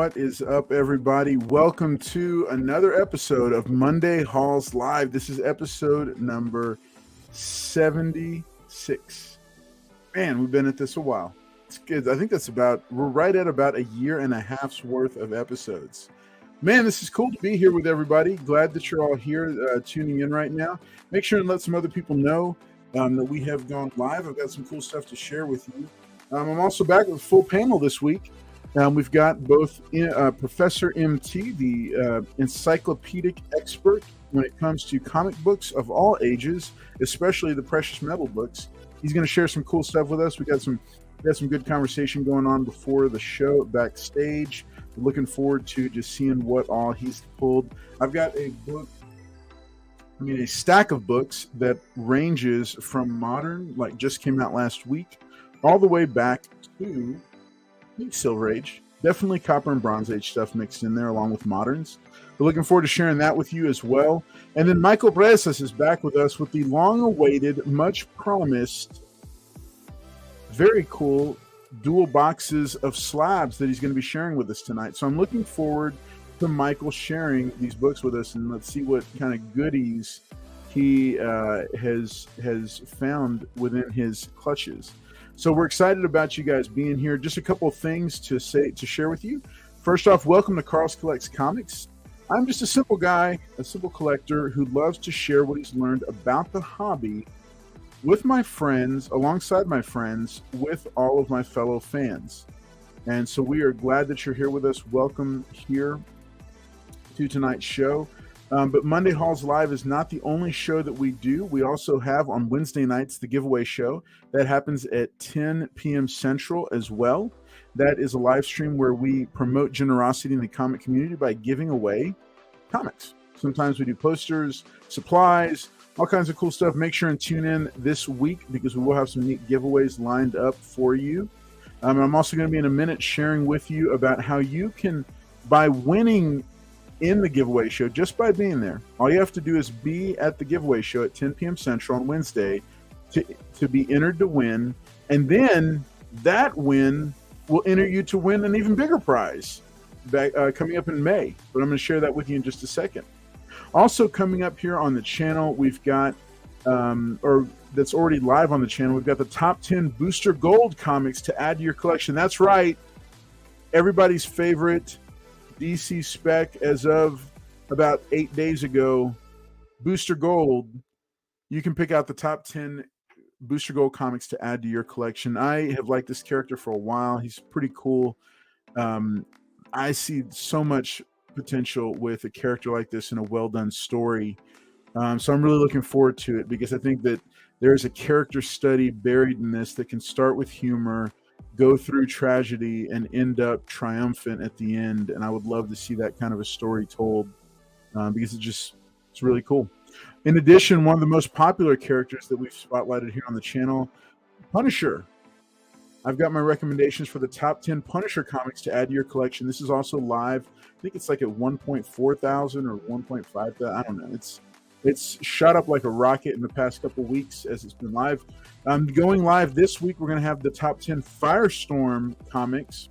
What is up, everybody? Welcome to another episode of Monday Halls Live. This is episode number 76. Man, we've been at this a while. It's good. I think we're right at about a year and a half's worth of episodes. Man, this is cool to be here with everybody. Glad that you're all here tuning in right now. Make sure and let some other people know that we have gone live. I've got some cool stuff to share with you. I'm also back with a full panel this week. We've got both Professor MT, the encyclopedic expert when it comes to comic books of all ages, especially the precious metal books. He's going to share some cool stuff with us. We got some good conversation going on before the show backstage. Looking forward to just seeing what all he's pulled. I've got a stack of books that ranges from modern, like just came out last week, all the way back to Silver Age. Definitely Copper and Bronze Age stuff mixed in there along with moderns. We're looking forward to sharing that with you as well. And then Michael Bresas is back with us with the long-awaited, much-promised, very cool dual boxes of slabs that he's going to be sharing with us tonight. So I'm looking forward to Michael sharing these books with us, and let's see what kind of goodies he has found within his clutches. So we're excited about you guys being here. Just a couple of things to share with you. First off, welcome to Carl's Collects Comics. I'm just a simple guy, a simple collector who loves to share what he's learned about the hobby with my friends, alongside my friends, with all of my fellow fans. And so we are glad that you're here with us. Welcome here to tonight's show. But Monday Halls Live is not the only show that we do. We also have on Wednesday nights the giveaway show that happens at 10 p.m. Central as well. That is a live stream where we promote generosity in the comic community by giving away comics. Sometimes we do posters, supplies, all kinds of cool stuff. Make sure and tune in this week because we will have some neat giveaways lined up for you. I'm also going to be in a minute sharing with you about how you can, by winning in the giveaway show, just by being there, all you have to do is be at the giveaway show at 10 p.m. Central on Wednesday to be entered to win. And then that win will enter you to win an even bigger prize coming up in May. But I'm going to share that with you in just a second. Also coming up here on the channel, we've got, that's already live on the channel, we've got the top 10 Booster Gold comics to add to your collection. That's right. Everybody's favorite DC spec as of about 8 days ago, Booster Gold. You can pick out the top 10 Booster Gold comics to add to your collection. I have liked this character for a while. He's pretty cool. I see so much potential with a character like this in a well-done story. So I'm really looking forward to it because I think that there's a character study buried in this that can start with humor, go through tragedy, and end up triumphant at the end. And I would love to see that kind of a story told because it's really cool. In addition, one of the most popular characters that we've spotlighted here on the channel, Punisher. I've got my recommendations for the top 10 Punisher comics to add to your collection. This is also live. I think it's like at 1.4 thousand or 1.5 thousand. I don't know. It's shot up like a rocket in the past couple of weeks as it's been live. Going live this week, we're going to have the top 10 Firestorm comics.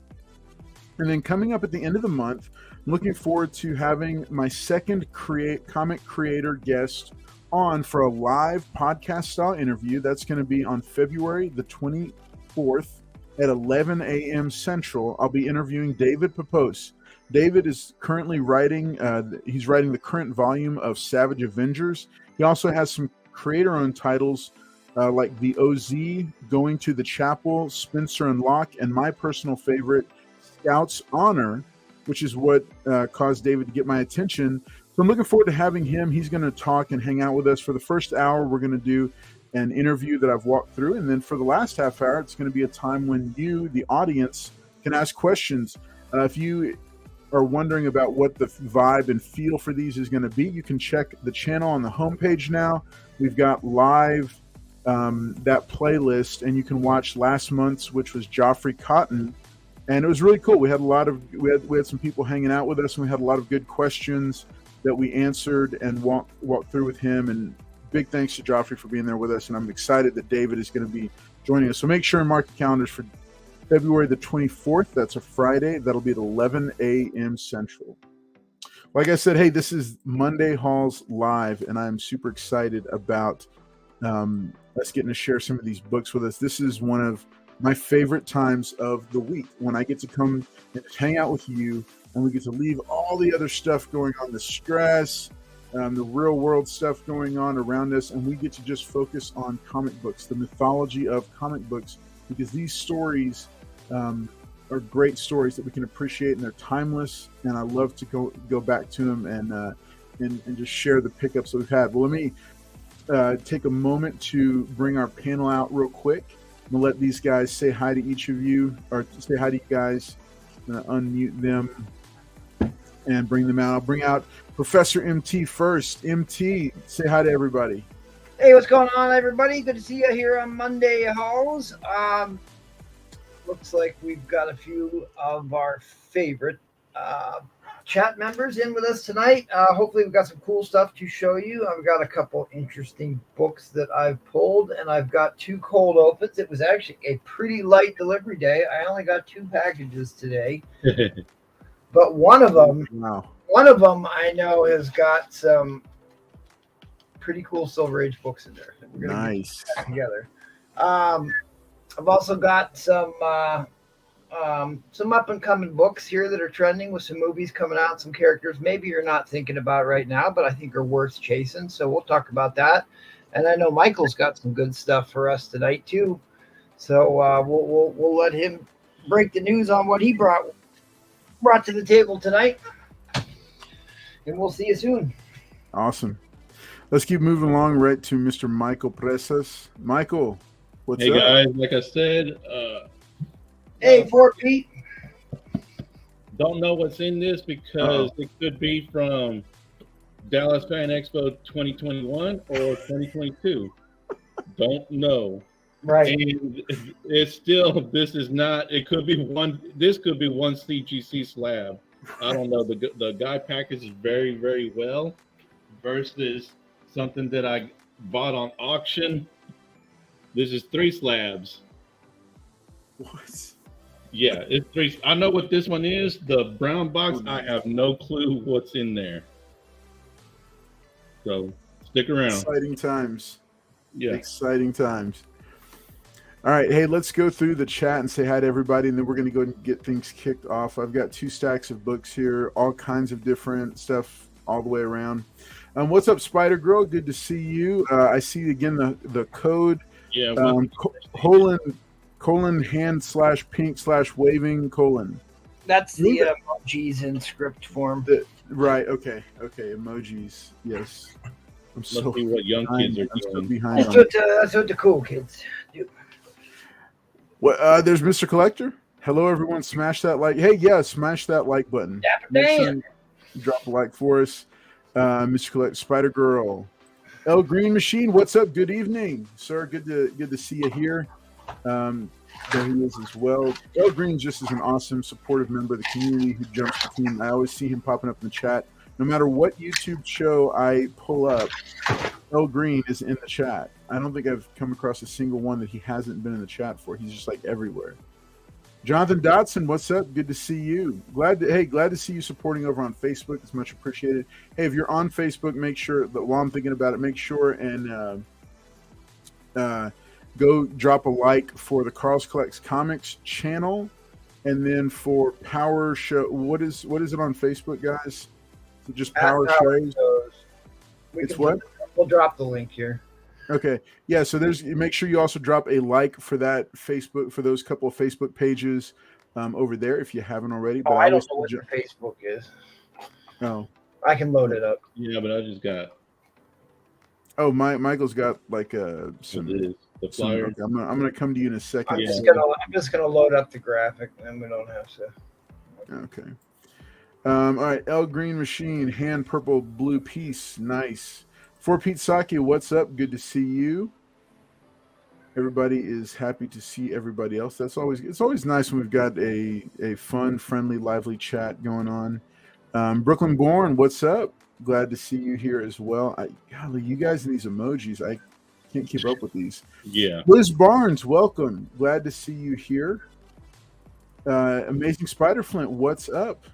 And then coming up at the end of the month, I'm looking forward to having my second comic creator guest on for a live podcast style interview. That's going to be on February the 24th at 11 a.m. Central. I'll be interviewing David Papos. David is currently writing, he's writing the current volume of Savage Avengers. He also has some creator-owned titles like The OZ, Going to the Chapel, Spencer and Locke, and my personal favorite, Scout's Honor, which is what caused David to get my attention. So I'm looking forward to having him. He's going to talk and hang out with us. For the first hour, we're going to do an interview that I've walked through. And then for the last half hour, it's going to be a time when you, the audience, can ask questions. If you are wondering about what the vibe and feel for these is going to be, you can check the channel on the homepage now. We've got live that playlist, and you can watch last month's, which was Joffrey Cotton, and it was really cool. We had we had some people hanging out with us, and we had a lot of good questions that we answered and walked through with him. And big thanks to Joffrey for being there with us, and I'm excited that David is going to be joining us. So make sure and mark the calendars for February the 24th. That's a Friday. That'll be at 11 a.m. Central. Like I said, hey, this is Monday Hauls Live, and I'm super excited about us getting to share some of these books with us. This is one of my favorite times of the week when I get to come and hang out with you, and we get to leave all the other stuff going on, the stress, the real world stuff going on around us, and we get to just focus on comic books, the mythology of comic books, because these stories are great stories that we can appreciate, and they're timeless, and I love to go back to them and just share the pickups that we've had. Well, let me take a moment to bring our panel out real quick. I'm gonna let these guys say hi to each of you, or say hi to you guys. I'm gonna unmute them and bring them out. I'll bring out Professor MT first. MT, say hi to everybody. Hey, what's going on, everybody? Good to see you here on Monday Halls. Looks like we've got a few of our favorite chat members in with us tonight. Hopefully we've got some cool stuff to show you. I've got a couple interesting books that I've pulled, and I've got 2 cold opens. It was actually a pretty light delivery day. I only got 2 packages today. But one of them I know has got some pretty cool Silver Age books in there. We're gonna Nice. get that together. I've also got some up and coming books here that are trending, with some movies coming out, some characters maybe you're not thinking about right now, but I think are worth chasing. So we'll talk about that. And I know Michael's got some good stuff for us tonight too. So we'll let him break the news on what he brought to the table tonight. And we'll see you soon. Awesome. Let's keep moving along right to Mr. Michael Presas. Michael, what's up? Hey guys, like I said, Hey, Fort Pete. don't know what's in this because it could be from Dallas Fan Expo 2021 or 2022. Don't know. Right. And it's still, this could be one CGC slab. I don't know. The guy packages very, very well versus something that I bought on auction. This is 3 slabs. What? Yeah, it's 3. I know what this one is. The brown box, I have no clue what's in there. So stick around. Exciting times. Yeah. Exciting times. All right. Hey, let's go through the chat and say hi to everybody, and then we're going to go and get things kicked off. I've got 2 stacks of books here, all kinds of different stuff all the way around. What's up, Spider Girl? Good to see you. I see again the code. Yeah. Colon hand/pink/waving colon. That's the emojis in script form. Right. Okay. Emojis. Yes. I'm Let's see what young kids are doing. behind. That's what the cool kids do. Well, there's Mr. Collector. Hello, everyone. Smash that like. Hey, yeah, smash that like button. Make sure you drop a like for us. Mr. Collector, Spider Girl, El Green Machine. What's up? Good evening, sir. Good to see you here. There he is as well. El Green just is an awesome, supportive member of the community who jumps the team. I always see him popping up in the chat. No matter what YouTube show I pull up, El Green is in the chat. I don't think I've come across a single one that he hasn't been in the chat for. He's just like everywhere. Jonathan Dotson, what's up? Good to see you. Glad to see you supporting over on Facebook. It's much appreciated. Hey, if you're on Facebook, make sure that while I'm thinking about it, make sure and go drop a like for the Carl's Collects Comics channel, and then for Power Show. What is it on Facebook, guys? Is it just Power Shows? It's what? We'll drop the link here. Okay. Yeah, so make sure you also drop a like for that Facebook, for those couple of Facebook pages over there if you haven't already. But I don't know what your Facebook is. Oh. I can load it up. Yeah, but I just got. Oh, Michael's got like some. The flyer. Okay, I'm gonna come to you in a second. I'm just gonna load up the graphic, and then we don't have to. Okay. All right, El Green Machine, hand purple blue piece, nice. For Pete Saki, what's up? Good to see you. Everybody is happy to see everybody else. It's always nice when we've got a fun, friendly, lively chat going on. Brooklyn Born, what's up? Glad to see you here as well. Golly, you guys and these emojis, I can't keep up with these. Yeah. Liz Barnes, welcome. Glad to see you here. Amazing Spider Flint, what's up?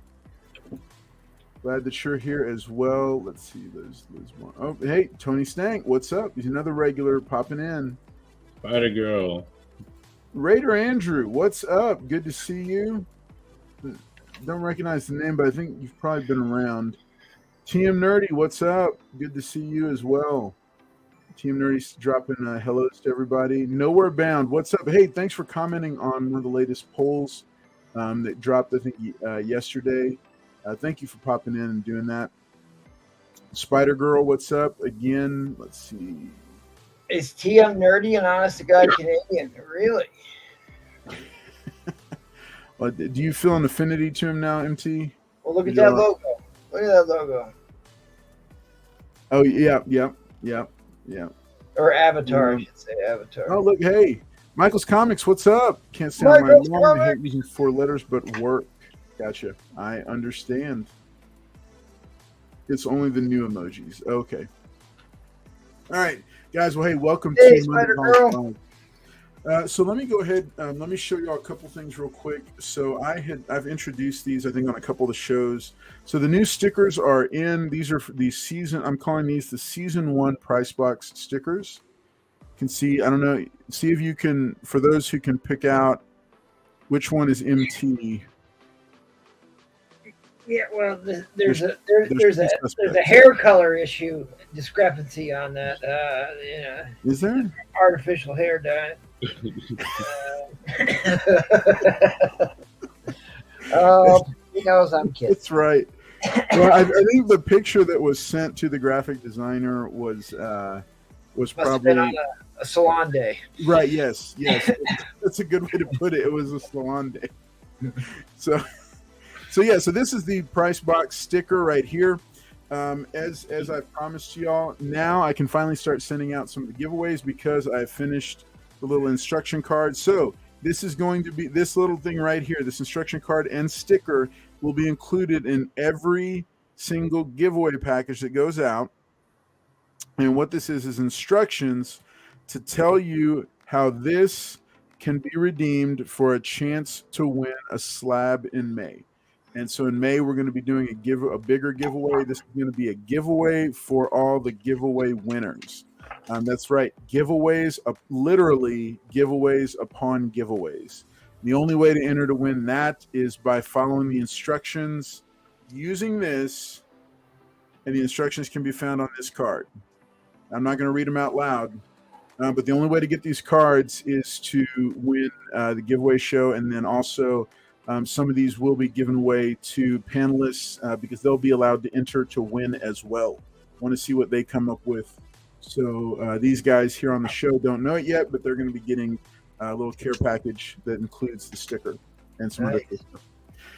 Glad that you're here as well. Let's see. There's one. Oh, hey, Tony Stank, what's up? He's another regular popping in. Spider Girl. Raider Andrew, what's up? Good to see you. Don't recognize the name, but I think you've probably been around. TM Nerdy, what's up? Good to see you as well. TM Nerdy's dropping hellos to everybody. Nowhere Bound, what's up? Hey, thanks for commenting on one of the latest polls that dropped, I think, yesterday. Thank you for popping in and doing that. Spider Girl, what's up? Again, let's see. Is TM Nerdy an honest-to-God Canadian? Really? Well, do you feel an affinity to him now, MT? Well, look at that logo. Look at that logo. Oh, yeah. Or Avatar, I should say. Avatar. Oh, look, hey. Michael's Comics, what's up? Can't stand my mom. I hate using 4 letters, but work. Gotcha. I understand. It's only the new emojis. Okay. All right, guys. Well, hey, welcome to Spider Girl. So let me go ahead. Let me show you all a couple things real quick. So I've introduced these, I think, on a couple of the shows. So the new stickers are in. These are the season. I'm calling these the season 1 price box stickers. You can see. I don't know. See if you can. For those who can pick out which one is MT. Yeah, well, there's a hair color issue discrepancy on that. Yeah. Is there artificial hair dye? He knows I'm kidding. That's right. Well, I think the picture that was sent to the graphic designer was probably on a salon day. Right. Yes. That's a good way to put it. It was a salon day. So this is the price box sticker right here. As I promised y'all, now I can finally start sending out some of the giveaways because I finished the little instruction card. So this is going to be this little thing right here. This instruction card and sticker will be included in every single giveaway package that goes out. And what this is instructions to tell you how this can be redeemed for a chance to win a slab in May. And so in May, we're going to be doing a bigger giveaway. This is going to be a giveaway for all the giveaway winners. That's right. Giveaways, literally giveaways upon giveaways. The only way to enter to win that is by following the instructions using this. And the instructions can be found on this card. I'm not going to read them out loud. But the only way to get these cards is to win the giveaway show. And then also some of these will be given away to panelists because they'll be allowed to enter to win as well. Want to see what they come up with. So these guys here on the show don't know it yet, but they're going to be getting a little care package that includes the sticker and some other stuff.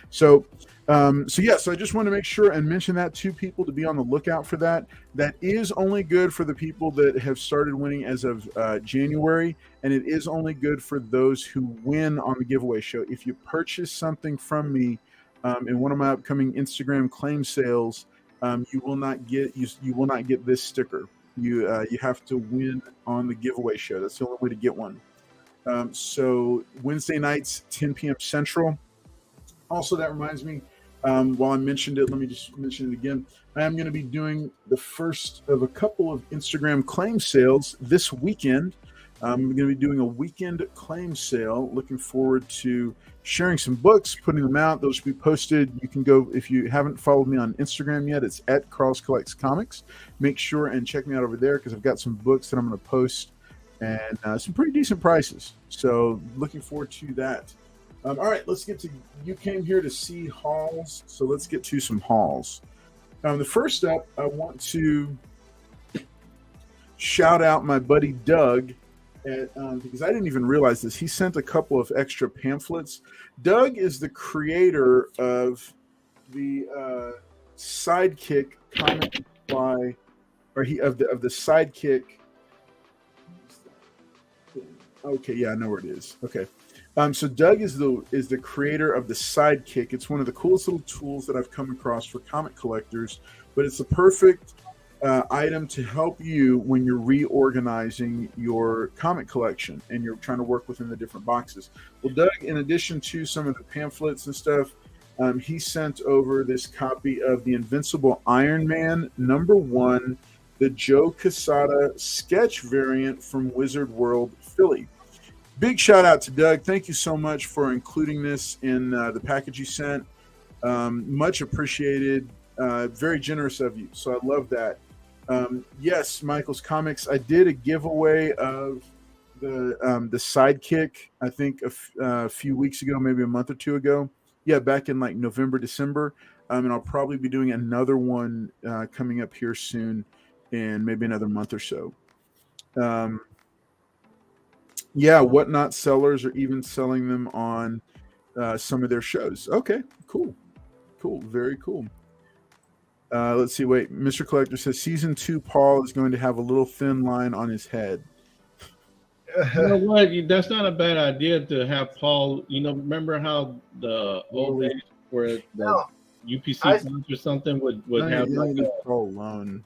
So I just want to make sure and mention that to people to be on the lookout for that. That is only good for the people that have started winning as of January, and it is only good for those who win on the giveaway show. If you purchase something from me in one of my upcoming Instagram claim sales, you will not get this sticker. You have to win on the giveaway show. That's the only way to get one. So Wednesday nights, 10 p.m. Central. Also, that reminds me, while I mentioned it, let me just mention it again. I am going to be doing the first of a couple of Instagram claim sales this weekend. I'm going to be doing a weekend claim sale. Looking forward to sharing some books, putting them out. Those will be posted. You can go, if you haven't followed me on Instagram yet, it's at Carl's Collects Comics. Make sure and check me out over there because I've got some books that I'm going to post and some pretty decent prices. So looking forward to that. All right, let's get to, you came here to see hauls, so let's get to some hauls. The first up, I want to shout out my buddy Doug, because I didn't even realize this. He sent a couple of extra pamphlets. Doug is the creator of the Sidekick comic supply, or of the Sidekick. Okay, yeah, I know where it is. Okay. So Doug is the creator of the Sidekick. It's one of the coolest little tools that I've come across for comic collectors, but it's the perfect item to help you when you're reorganizing your comic collection and you're trying to work within the different boxes. Well, Doug, in addition to some of the pamphlets and stuff, he sent over this copy of the Invincible Iron Man #1, the Joe Quesada sketch variant from Wizard World Philly. Big shout out to Doug. Thank you so much for including this in the package you sent. Much appreciated. Very generous of you. So I love that. Yes, Michael's Comics. I did a giveaway of the Sidekick, I think a few weeks ago, maybe a month or two ago. Yeah, back in like November, December. And I'll probably be doing another one coming up here soon in maybe another month or so. Yeah, Whatnot sellers are even selling them on some of their shows. Okay, cool. Very cool. Let's see. Wait, Mr. Collector says season 2 Paul is going to have a little thin line on his head. You know what? That's not a bad idea to have Paul. You know, remember how the old days where the UPC cons or something would have like Paul alone.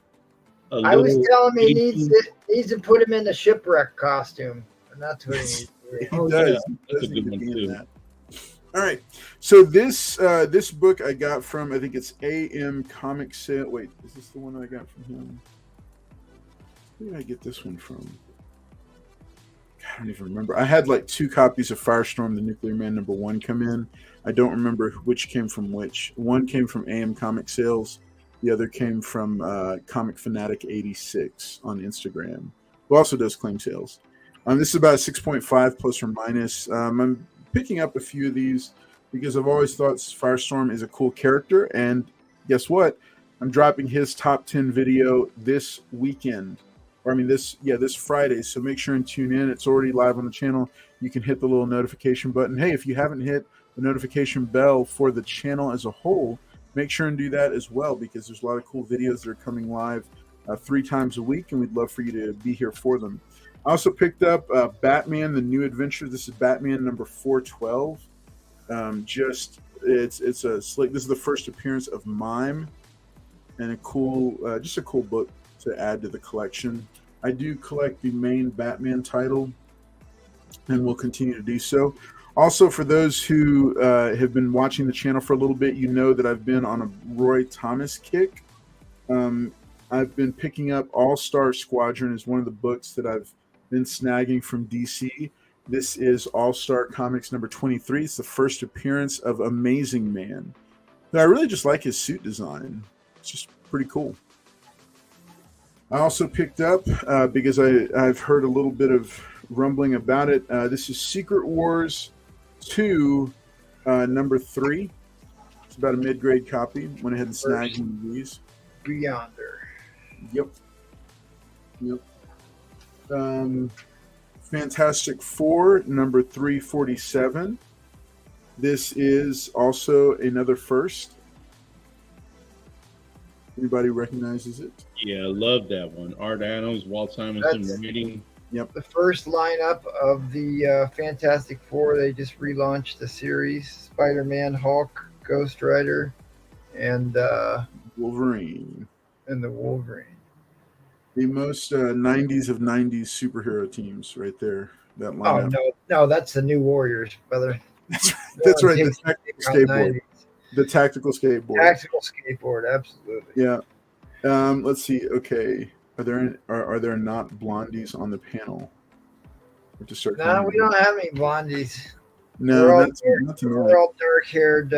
I was telling him he needs to put him in the shipwreck costume, and that's what he needs to do. He does. Yeah, that's a good one too. All right, so this book I got from, I think it's AM Comic Sale. Wait, is this the one that I got from him? Where did I get this one from? I don't even remember. I had like 2 copies of Firestorm, the Nuclear Man #1 come in. I don't remember which came from which. One came from AM Comic Sales. The other came from Comic Fanatic 86 on Instagram, who also does claim sales. This is about a 6.5 plus or minus. I'm picking up a few of these because I've always thought Firestorm is a cool character, and guess what? I'm dropping his top 10 video this weekend, or I mean this Friday. So make sure and tune in. It's already live on the channel. You can hit the little notification button. Hey, if you haven't hit the notification bell for the channel as a whole, make sure and do that as well, because there's a lot of cool videos that are coming live 3 times a week, and we'd love for you to be here for them. I also picked up Batman: The New Adventure. This is Batman #412. It's a slick. This is the first appearance of Mime, and a cool book to add to the collection. I do collect the main Batman title, and will continue to do so. Also, for those who have been watching the channel for a little bit, you know that I've been on a Roy Thomas kick. I've been picking up All-Star Squadron as one of the books that I've been snagging from DC. This is All-Star Comics #23. It's the first appearance of Amazing Man. I really just like his suit design. It's just pretty cool. I also picked up, because I've heard a little bit of rumbling about it, this is Secret Wars 2, #3. It's about a mid-grade copy. Went ahead and snagged one of these. Beyonder. Yep. Fantastic Four #347. This is also another first. Anybody recognizes it? Yeah, I love that one. Art Adams, Walt Simonson writing. Yep. The first lineup of the Fantastic Four. They just relaunched the series: Spider-Man, Hulk, Ghost Rider, and Wolverine. And the Wolverine. The most 90s of 90s superhero teams right there. That lineup. Oh, no, that's the New Warriors, brother. That's right. The tactical skateboard. The tactical skateboard. Tactical skateboard, absolutely. Yeah. Let's see. Okay. Are there not blondies on the panel? No, we don't have any blondies. No, we're all dark-haired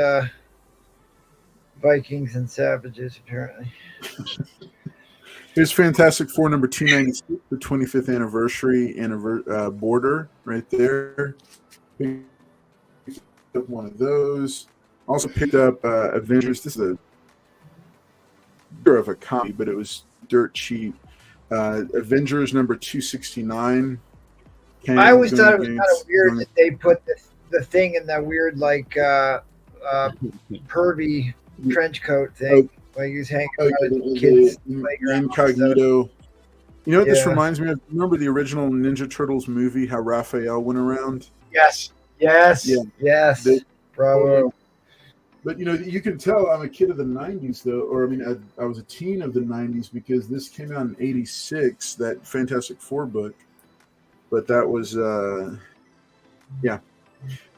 Vikings and savages, apparently. Here's Fantastic Four #296, the 25th anniversary border right there. Picked up one of those. Also picked up Avengers. This is a bit of a copy, but it was dirt cheap. Avengers #269. I always thought it was kind of weird that they put the thing in that weird pervy trench coat thing. Like he's hanging out at kids' playground. Incognito. You know what this reminds me of? Remember the original Ninja Turtles movie, how Raphael went around? Yes. Bravo. But you can tell I'm a kid of the '90s, though, or I mean, I was a teen of the '90s because this came out in '86, that Fantastic Four book. But that was, yeah.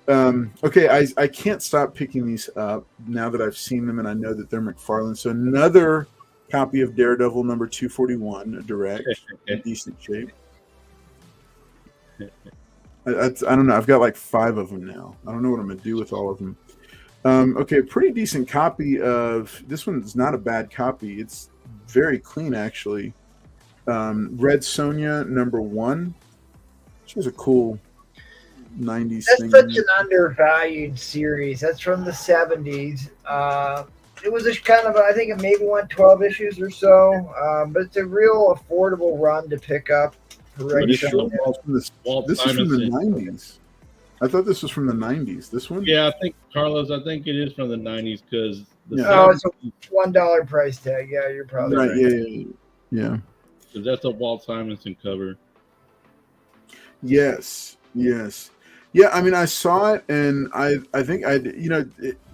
Okay, I can't stop picking these up now that I've seen them and I know that they're McFarlane. So another copy of Daredevil number 241, a direct, in decent shape. I don't know. I've got like 5 of them now. I don't know what I'm going to do with all of them. Okay, pretty decent copy of this one. Is not a bad copy. It's very clean, actually. Red Sonja number 1. She was a cool 90s That's thing. such an undervalued series. That's from the 70s. It was a kind of, I think it maybe went 12 issues or so, but it's a real affordable run to pick up. This is from the 90s. I thought this was from the 90s. This one? Yeah, I think, Carlos, I think it is from the 90s because it's a $1 price tag. Yeah, you're probably right. Yeah. Because that's a Walt Simonson cover. Yes. Yeah, I mean, I saw it, and I think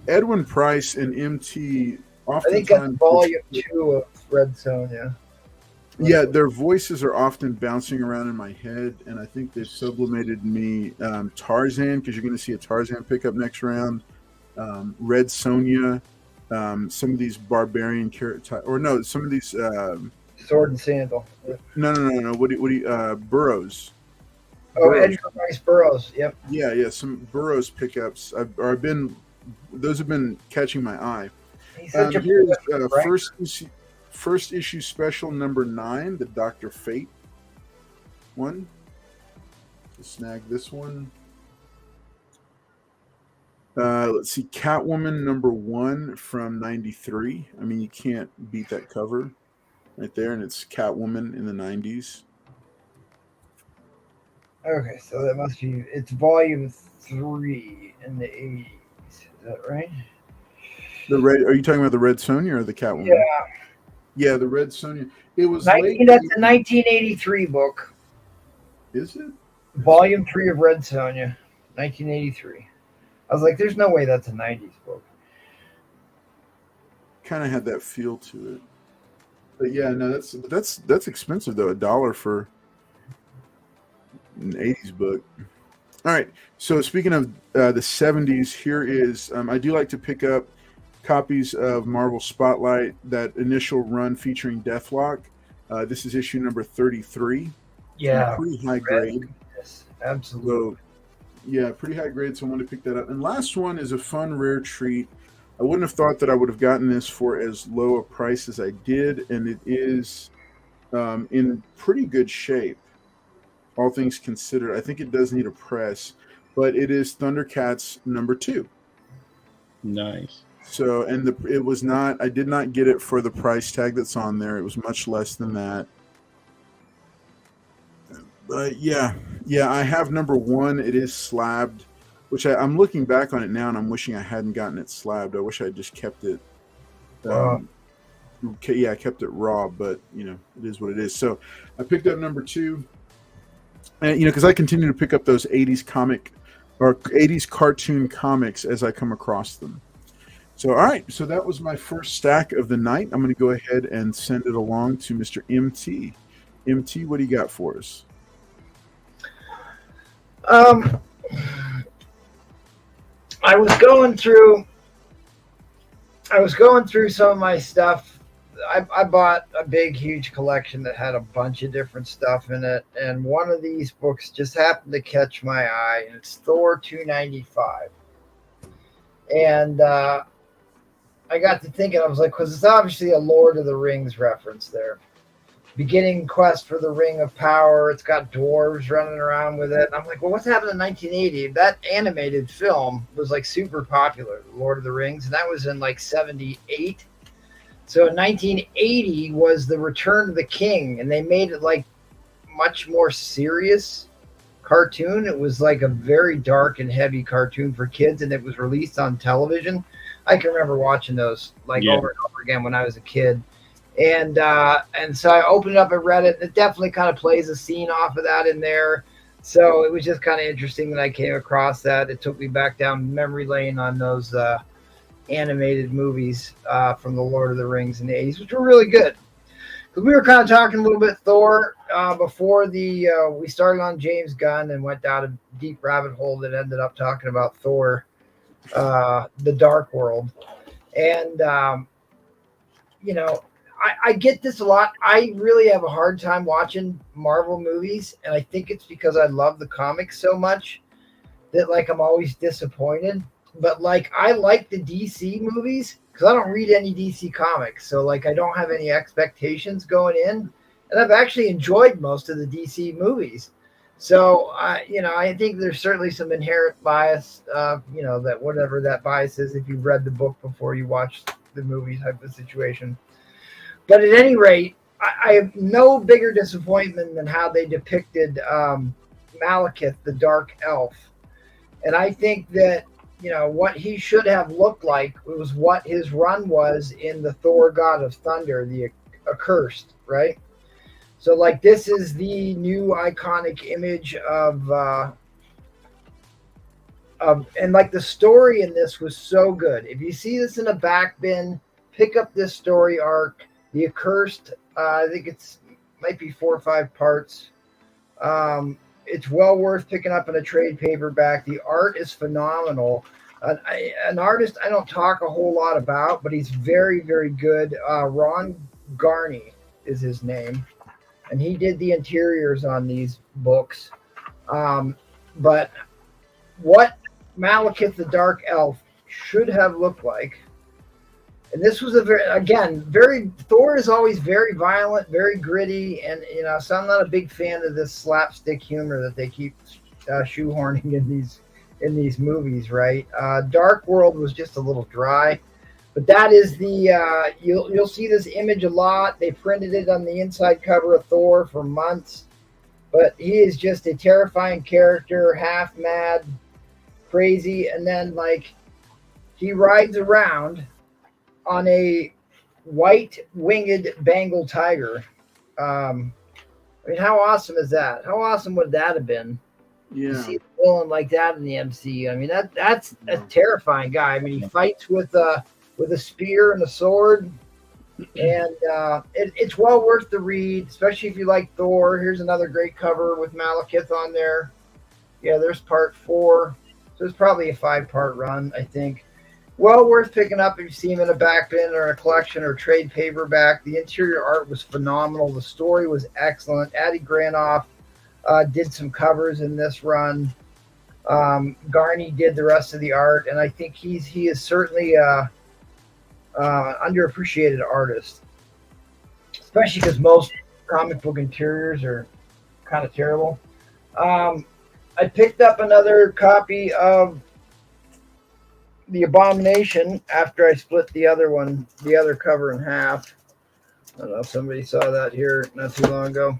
Edwin Price and MT oftentimes. I think that's volume 2 of Red Sonja. Yeah, their voices are often bouncing around in my head, and I think they've sublimated me. Tarzan, because you're going to see a Tarzan pickup next round. Red Sonja, some of these barbarian some of these Sword and Sandal. No. What do you Burroughs? Oh, Edgar Rice Burroughs. Yep. Yeah. Some Burroughs pickups. Those have been catching my eye. He's such a here's first issue special number 9, the Dr. Fate one. Let's snag this one. Let's see, Catwoman number 1 from '93. I mean, you can't beat that cover right there, and it's Catwoman in the '90s. Okay, so that must be, it's volume 3 in the 80s. Is that right? Are you talking about the Red Sonja or the Catwoman? Yeah, the Red Sonja. It was that's a 1983 book. Is it? Volume 3 of Red Sonja, 1983. I was like, there's no way that's a 90s book. Kind of had that feel to it. But yeah, no, that's expensive though, $1 for an 80s book. All right, so speaking of the 70s, here is I do like to pick up copies of Marvel Spotlight, that initial run featuring Deathlock. This is issue number 33. Yeah, pretty high grade. Yes, absolutely. So, yeah, pretty high grade, so I wanted to pick that up. And last one is a fun, rare treat. I wouldn't have thought that I would have gotten this for as low a price as I did, and it is in pretty good shape, all things considered. I think it does need a press, but it is Thundercats number 2. Nice. So, and it was not, I did not get it for the price tag that's on there. It was much less than that. But yeah, I have number 1. It is slabbed, which I'm looking back on it now and I'm wishing I hadn't gotten it slabbed. I wish I had just kept it. I kept it raw, but it is what it is. So I picked up number 2, and because I continue to pick up those 80s comic or 80s cartoon comics as I come across them. So, all right. So that was my first stack of the night. I'm going to go ahead and send it along to Mr. MT. MT, what do you got for us? I was going through some of my stuff. I bought a big, huge collection that had a bunch of different stuff in it, and one of these books just happened to catch my eye, and it's Thor 295. And I got to thinking, I was like, because it's obviously a Lord of the Rings reference there. Beginning quest for the Ring of Power. It's got dwarves running around with it. And I'm like, well, what's happened in 1980? That animated film was like super popular, Lord of the Rings, and that was in like 78. So 1980 was the Return of the King, and they made it like much more serious cartoon. It was like a very dark and heavy cartoon for kids, and it was released on television. I can remember watching those over and over again when I was a kid. And so I opened it up and read it. It definitely kind of plays a scene off of that in there. So it was just kind of interesting that I came across that. It took me back down memory lane on those animated movies from the Lord of the Rings in the 80s, which were really good. Because we were kind of talking a little bit Thor before we started on James Gunn and went down a deep rabbit hole that ended up talking about Thor, the Dark World. And, I get this a lot. I really have a hard time watching Marvel movies, and I think it's because I love the comics so much that, like, I'm always disappointed. But, like, I like the DC movies because I don't read any DC comics. So, like, I don't have any expectations going in. And I've actually enjoyed most of the DC movies. So, I think there's certainly some inherent bias, that whatever that bias is, if you've read the book before you watch the movie type of situation. But at any rate, I have no bigger disappointment than how they depicted Malekith, the Dark Elf. And I think that, what he should have looked like was what his run was in the Thor God of Thunder, the Accursed, right? So, like, this is the new iconic image of and, like, the story in this was so good. If you see this in a back bin, pick up this story arc. The Accursed, I think might be 4 or 5 parts. It's well worth picking up in a trade paperback. The art is phenomenal. An artist I don't talk a whole lot about, but he's very, very good. Ron Garney is his name, and he did the interiors on these books. But what Malekith the Dark Elf should have looked like, and this was Thor is always very violent, very gritty, and so I'm not a big fan of this slapstick humor that they keep shoehorning in these movies, right? Dark World was just a little dry, but that is the you'll see this image a lot. They printed it on the inside cover of Thor for months, but he is just a terrifying character, half mad, crazy, and then, like, he rides around on a white-winged Bengal tiger. I mean, how awesome is that? How awesome would that have been? Yeah. To see a villain like that in the MCU. I mean, that's a terrifying guy. I mean, he fights with a spear and a sword, and it's well worth the read, especially if you like Thor. Here's another great cover with Malekith on there. Yeah, there's part 4. So it's probably a 5-part run, I think. Well worth picking up if you see him in a back bin or a collection or trade paperback. The interior art was phenomenal. The story was excellent. Adi Granoff did some covers in this run. Garney did the rest of the art, and I think he is certainly an underappreciated artist, especially because most comic book interiors are kind of terrible. I picked up another copy of The Abomination after I split the other cover in half. I don't know if somebody saw that here not too long ago.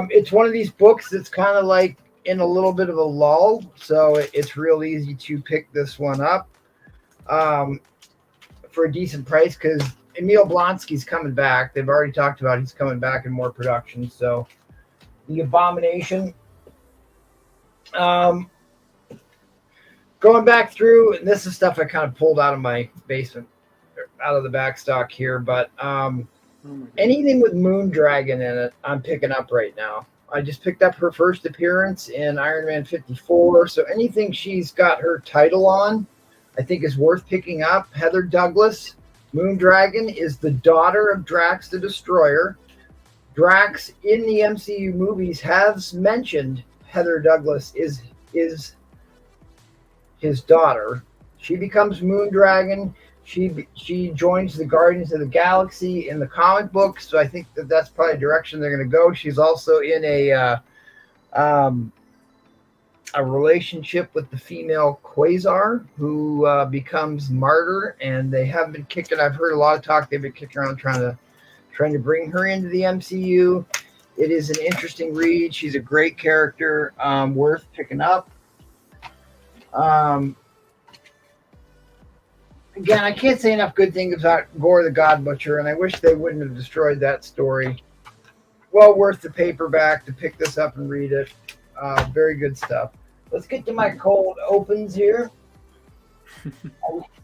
It's one of these books that's kind of like in a little bit of a lull, so it's real easy to pick this one up for a decent price because Emil Blonsky's coming back. They've already talked about he's coming back in more production. So The Abomination. Going back through, and this is stuff I kind of pulled out of my basement, out of the back stock here, but anything with Moondragon in it, I'm picking up right now. I just picked up her first appearance in Iron Man 54, so anything she's got her title on, I think is worth picking up. Heather Douglas, Moondragon, is the daughter of Drax the Destroyer. Drax in the MCU movies has mentioned Heather Douglas is his daughter. She becomes Moondragon. She joins the Guardians of the Galaxy in the comic books, so I think that's probably the direction they're going to go. She's also in a relationship with the female Quasar, who becomes Martyr, and they have been kicking. I've heard a lot of talk. They've been kicking around trying to bring her into the MCU. It is an interesting read. She's a great character, worth picking up. Again, I can't say enough good things about Gore the God Butcher, and I wish they wouldn't have destroyed that story. Well worth the paperback to pick this up and read it. Very good stuff. Let's get to my cold opens here.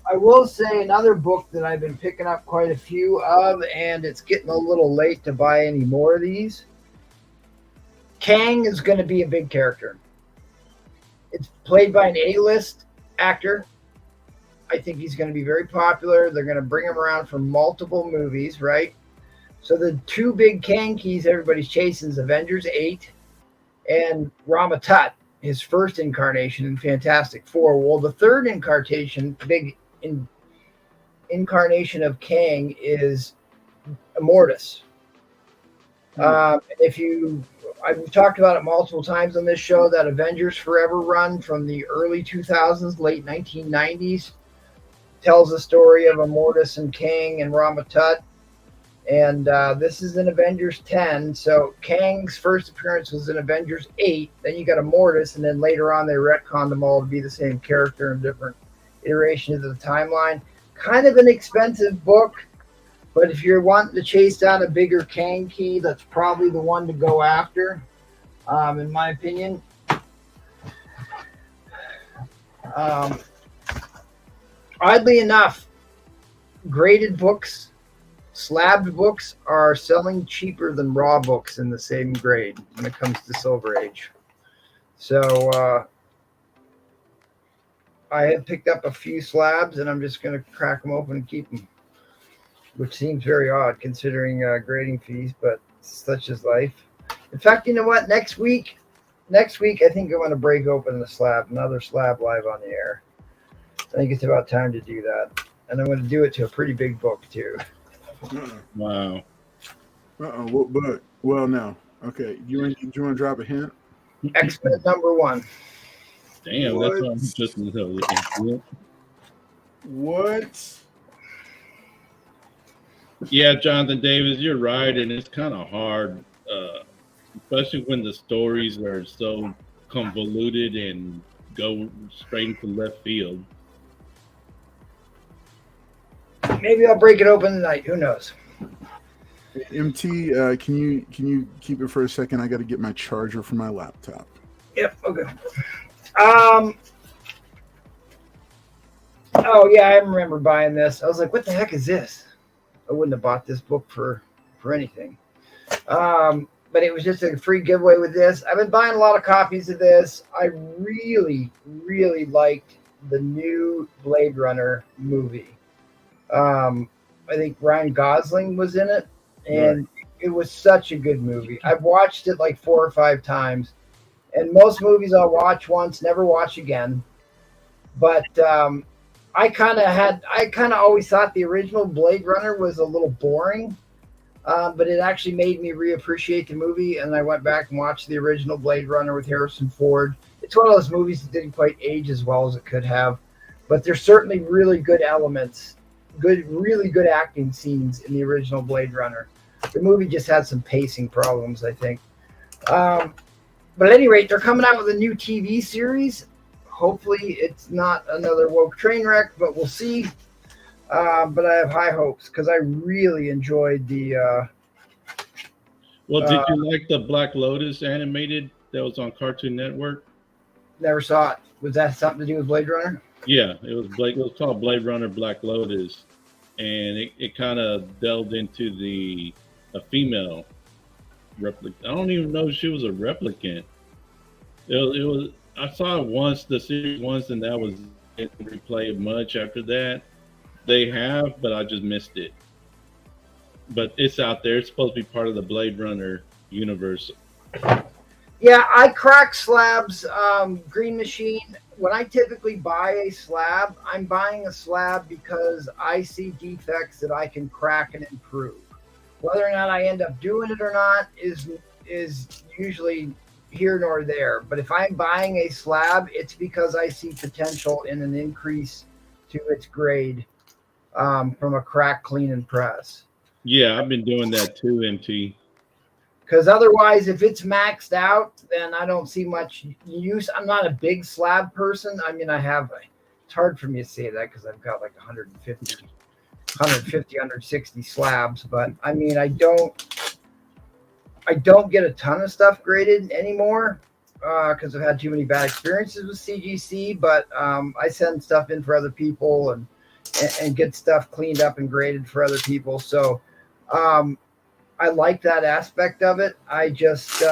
I will say another book that I've been picking up quite a few of, and it's getting a little late to buy any more of these. Kang is going to be a big character. It's played by an A-list actor. I think he's going to be very popular. They're going to bring him around for multiple movies, right? So the two big Kang keys everybody's chasing is Avengers 8 and Rama Tut, his first incarnation in Fantastic Four. Well, the third incarnation of Kang is Immortus. I've talked about it multiple times on this show, that Avengers Forever run from the early 2000s, late 1990s, tells the story of Immortus and Kang and Rama Tut. And this is in Avengers 10. So Kang's first appearance was in Avengers 8. Then you got Immortus, and then later on they retconned them all to be the same character in different iterations of the timeline. Kind of an expensive book, but if you're wanting to chase down a bigger Kang key, that's probably the one to go after, in my opinion. Oddly enough, graded books, slabbed books are selling cheaper than raw books in the same grade when it comes to Silver Age. So I have picked up a few slabs, and I'm just going to crack them open and keep them, which seems very odd considering grading fees, but such is life. In fact, you know what? Next week, I think I'm going to break open another slab live on the air. I think it's about time to do that. And I'm going to do it to a pretty big book, too. Wow. Well, no. Okay. Do you want to drop a hint? X-Men #1. Damn, What? that's what I'm just looking for. What? Yeah, Jonathan Davis, you're right, and it's kind of hard, especially when the stories are so convoluted and go straight into left field. Maybe I'll break it open tonight. Who knows? MT, can you keep it for a second? I got to get my charger for my laptop. Yep. Okay. Oh yeah, I remember buying this. I was like, "What the heck is this?" I wouldn't have bought this book for anything. But it was just a free giveaway with this. I've been buying a lot of copies of this. I really, really liked the new Blade Runner movie. I think Ryan Gosling was in it, and it was such a good movie. I've watched it like 4 or 5 times, and most movies I'll watch once, never watch again. But I kind of always thought the original Blade Runner was a little boring, but it actually made me reappreciate the movie, and I went back and watched the original Blade Runner with Harrison Ford. It's one of those movies that didn't quite age as well as it could have, but there's certainly really good elements, really good acting scenes in the original Blade Runner. The movie just had some pacing problems, I think. But at any rate, they're coming out with a new TV series. Hopefully it's not another woke train wreck, but we'll see. But I have high hopes because I really enjoyed the... Well, did you like the Black Lotus animated that was on Cartoon Network? Never saw it. Was that something to do with Blade Runner? Yeah, it was called Blade Runner Black Lotus, and it kind of delved into a female replicant. I don't even know if she was a replicant. It was. I saw it once, the series once, and that was it. Replayed much after that. They have, but I just missed it. But it's out there. It's supposed to be part of the Blade Runner universe. Yeah, I crack slabs. Green Machine. When I typically buy a slab, I'm buying a slab because I see defects that I can crack and improve. Whether or not I end up doing it or not is usually here nor there. But if I'm buying a slab, it's because I see potential in an increase to its grade from a crack, clean, and press. Yeah, I've been doing that too, MT. Because otherwise, if it's maxed out, then I don't see much use. I'm not a big slab person. I mean, it's hard for me to say that because I've got like 150, 160 slabs. But I mean, I don't get a ton of stuff graded anymore. because I've had too many bad experiences with CGC, but I send stuff in for other people and get stuff cleaned up and graded for other people. So I like that aspect of it. I just,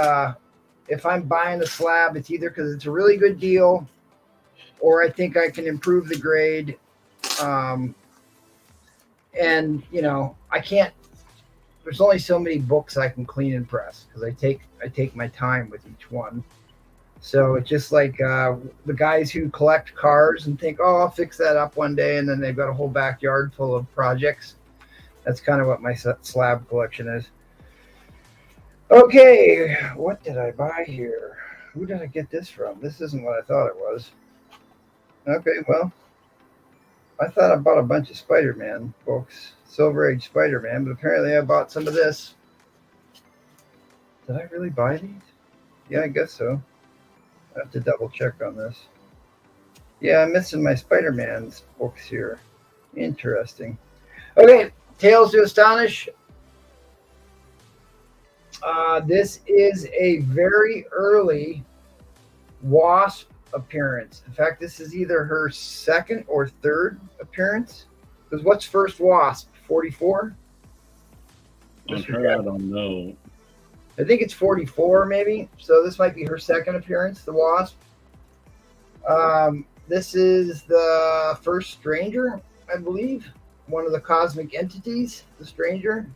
if I'm buying a slab, it's either because it's a really good deal or I think I can improve the grade. And, you know, I can't, there's only so many books I can clean and press because I take my time with each one. So it's just like the guys who collect cars and think, oh, I'll fix that up one day, and then they've got a whole backyard full of projects. That's kind of what my slab collection is. Okay, what did I buy here? Who did I get this from? This isn't what I thought it was. Okay, well, I thought I bought a bunch of Spider-Man books, Silver Age Spider-Man, but apparently I bought some of this. Did I really buy these? Yeah, I guess so. I have to double check on this. Yeah, I'm missing my Spider-Man's books here. Interesting. Okay, Tales to Astonish. This is a very early Wasp appearance. In fact, this is either her second or third appearance. Because what's first Wasp? 44? On her, I don't know. I think it's 44, maybe. So this might be her second appearance, the Wasp. This is the first Stranger, I believe. One of the cosmic entities, the Stranger.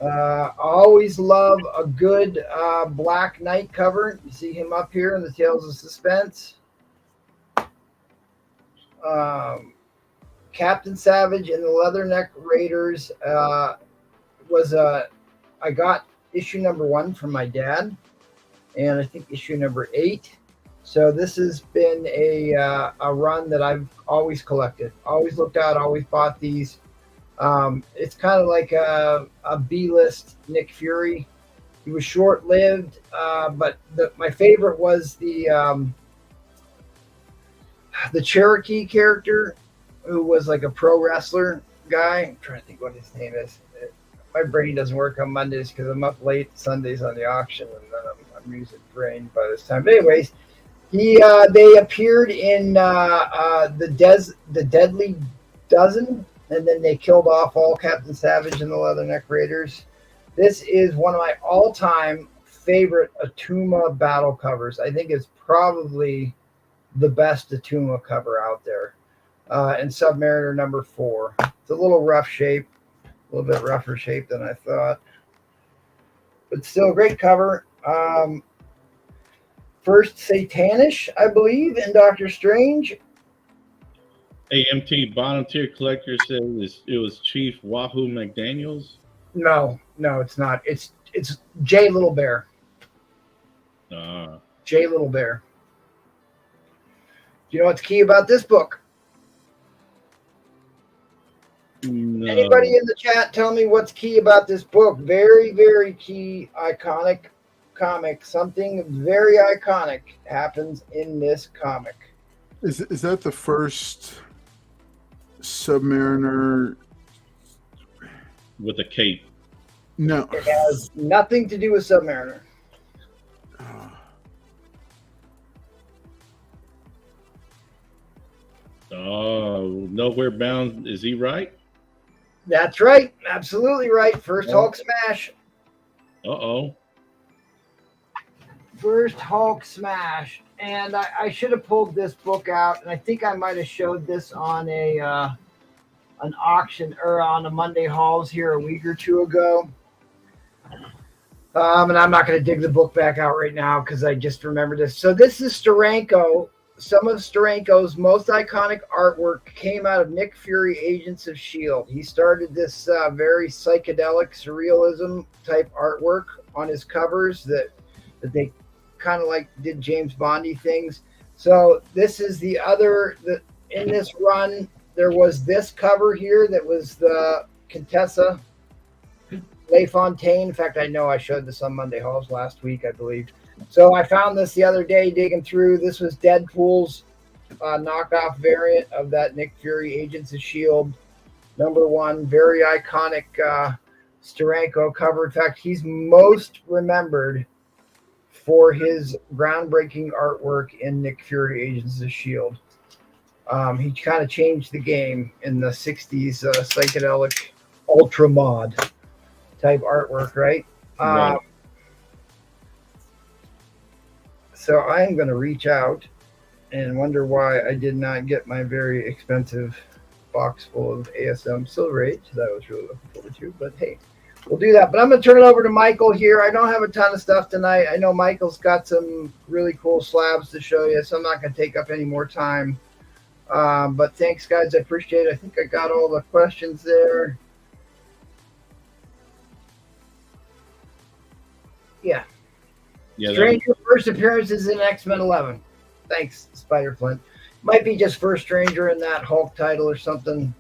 I always love a good Black Knight cover. You see him up here in the Tales of Suspense. Captain Savage and the Leatherneck Raiders I got issue number 1 from my dad, and I think issue number 8. So this has been a run that I've always collected, always looked at, always bought these. It's kind of like a B-list Nick Fury. He was short-lived, but my favorite was the Cherokee character, who was like a pro wrestler guy. I'm trying to think what his name is. My brain doesn't work on Mondays because I'm up late Sundays on the auction, and then I'm using brain by this time. But anyways, they appeared in the Deadly Dozen, and then they killed off all Captain Savage and the Leatherneck Raiders. This is one of my all-time favorite Attuma battle covers. I think it's probably the best Attuma cover out there. And Submariner number 4. It's a little rough shape, a little bit rougher shape than I thought, but still a great cover. First Satanish, I believe, in Doctor Strange. AMT bottom tier collector says it was Chief Wahoo McDaniels. No, it's not. It's J Little Bear. J Little Bear. Do you know what's key about this book? No. Anybody in the chat tell me what's key about this book? Very, very key, iconic comic. Something very iconic happens in this comic. Is that the first Submariner with a cape? No. It has nothing to do with Submariner. Oh, Nowhere Bound. Is he right? That's right. Absolutely right. First Hulk smash. Uh-oh. First Hulk smash. And I should have pulled this book out, and I think I might have showed this on an auction or on a Monday Hauls here a week or two ago. And I'm not going to dig the book back out right now because I just remembered this. So this is Steranko. Some of Steranko's most iconic artwork came out of Nick Fury, Agents of S.H.I.E.L.D. He started this very psychedelic surrealism type artwork on his covers that they kind of like did James Bondy things. So this is the other, in this run, there was this cover here that was the Contessa LaFontaine. In fact, I know I showed this on Monday Hauls last week, I believe. So I found this the other day digging through. This was Deadpool's knockoff variant of that Nick Fury Agents of S.H.I.E.L.D. #1. Very iconic Steranko cover. In fact, he's most remembered for his groundbreaking artwork in Nick Fury Agents of S.H.I.E.L.D. He kind of changed the game in the 60s psychedelic ultra mod type artwork, right? Right. So I am going to reach out and wonder why I did not get my very expensive box full of ASM Silver Age that I was really looking forward to. But hey, we'll do that. But I'm going to turn it over to Michael here. I don't have a ton of stuff tonight. I know Michael's got some really cool slabs to show you, so I'm not going to take up any more time. But thanks, guys. I appreciate it. I think I got all the questions there. Yeah. Stranger first appearances in X-Men 11. Thanks, Spider Flint. Might be just first Stranger in that Hulk title or something.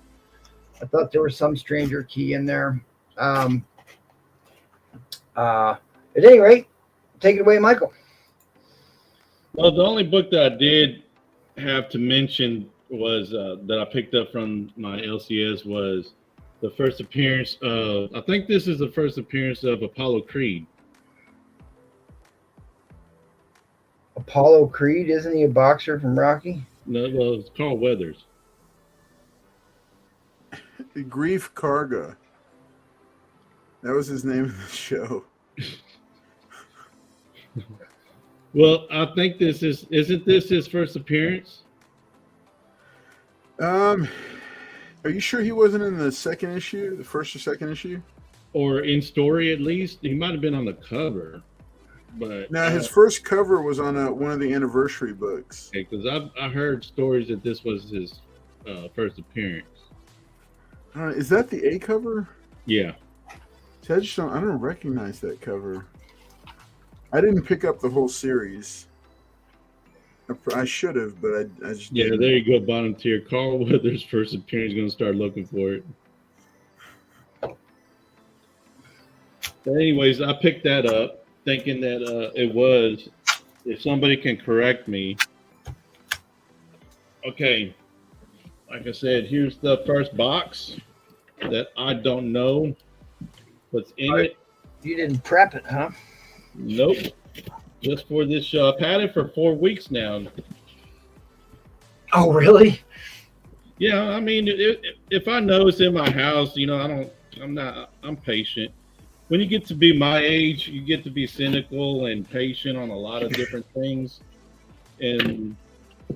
I thought there was some Stranger key in there. At any rate, take it away, Michael. Well, the only book that I did have to mention was that I picked up from my LCS was the first appearance of, I think this is the first appearance of Apollo Creed. Apollo Creed, isn't he a boxer from Rocky? No, well, it's Carl Weathers. Grief Karga. That was his name in the show. Well, I think isn't this his first appearance? Are you sure he wasn't in the second issue, the first or second issue? Or in story, at least? He might have been on the cover. But now his first cover was on one of the anniversary books. Because I heard stories that this was his first appearance. Is that the A cover? Yeah. See, I don't recognize that cover. I didn't pick up the whole series. I should have, but I just didn't. There you go, bottom tier. Carl Weathers' first appearance. Going to start looking for it. But anyways, I picked that up. Thinking that it was, if somebody can correct me. Okay, like I said, here's the first box that I don't know what's in it. You didn't prep it, huh? Nope. Just for this show. I've had it for 4 weeks now. Oh, really? Yeah, I mean, if I know it's in my house, I'm patient. When you get to be my age, you get to be cynical and patient on a lot of different things. And,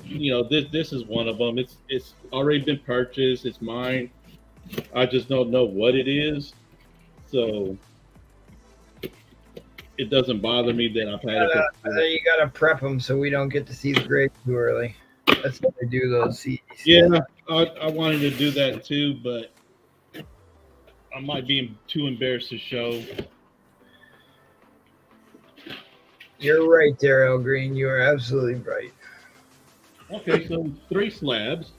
this is one of them. It's already been purchased. It's mine. I just don't know what it is. So it doesn't bother me that I've had it. You got to prep them so we don't get to see the grade too early. That's what they do, those CDs. Yeah, I wanted to do that too, but I might be too embarrassed to show. You're right there, El Green. You are absolutely right. Okay, so 3 slabs.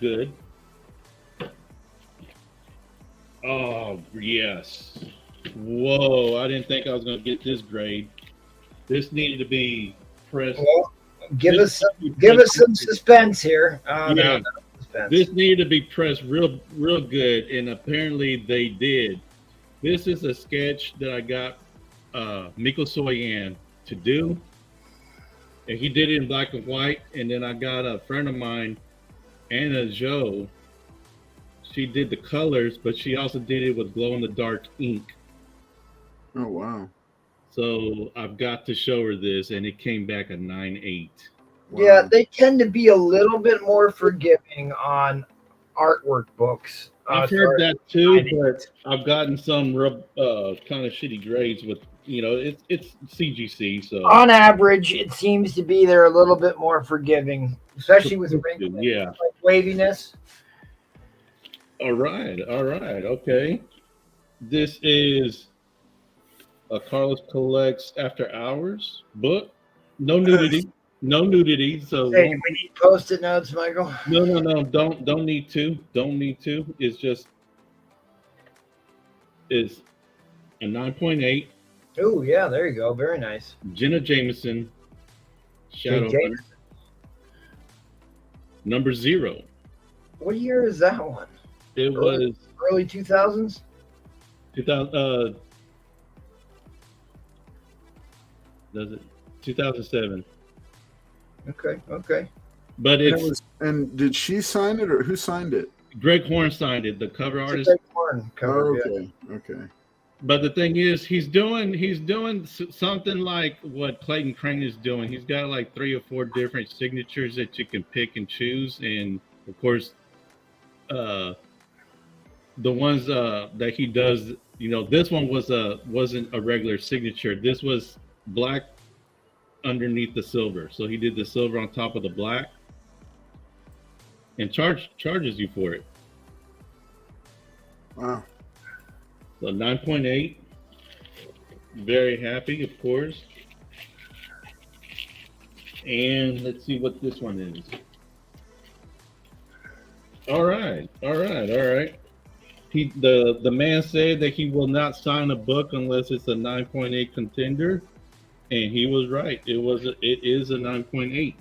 Good. Oh, yes. Whoa, I didn't think I was going to get this grade. This needed to be pressed. Well, give us some suspense here. Yeah. This needed to be pressed real good, and apparently they did. This is a sketch that I got Miko Soyan to do, and he did it in black and white. And then I got a friend of mine, Anna Joe. She did the colors, but she also did it with glow-in-the-dark ink. Oh, wow. So I've got to show her this, and it came back a 9.8. Wow. Yeah, they tend to be a little bit more forgiving on artwork books. I've heard that too, but I've gotten some kind of shitty grades with, it's CGC. So on average, it seems to be they're a little bit more forgiving, especially with wrinkles, like waviness. All right, okay. This is a Carlos Collects After Hours book. No nudity. So hey, we need post-it notes, Michael. No. Don't need to. It's a 9.8. Oh yeah, there you go. Very nice. Jenna Jameson. Shadowhunter. Number 0. What year is that one? It was early 2000s. 2000. Does it? 2007. Okay. But And, it's and did she sign it or who signed it? Greg Horn signed it, the cover It's a artist. Greg Horn cover, yeah. Okay. But the thing is, he's doing something like what Clayton Crane is doing. He's got like 3 or 4 different signatures that you can pick and choose, and of course, the ones that he does, this one wasn't a regular signature. This was black underneath the silver, so he did the silver on top of the black, and charges you for it. Wow. So 9.8. Very happy, of course. And let's see what this one is. All right. The man said that he will not sign a book unless it's a 9.8 contender, and he was right. It is a 9.8.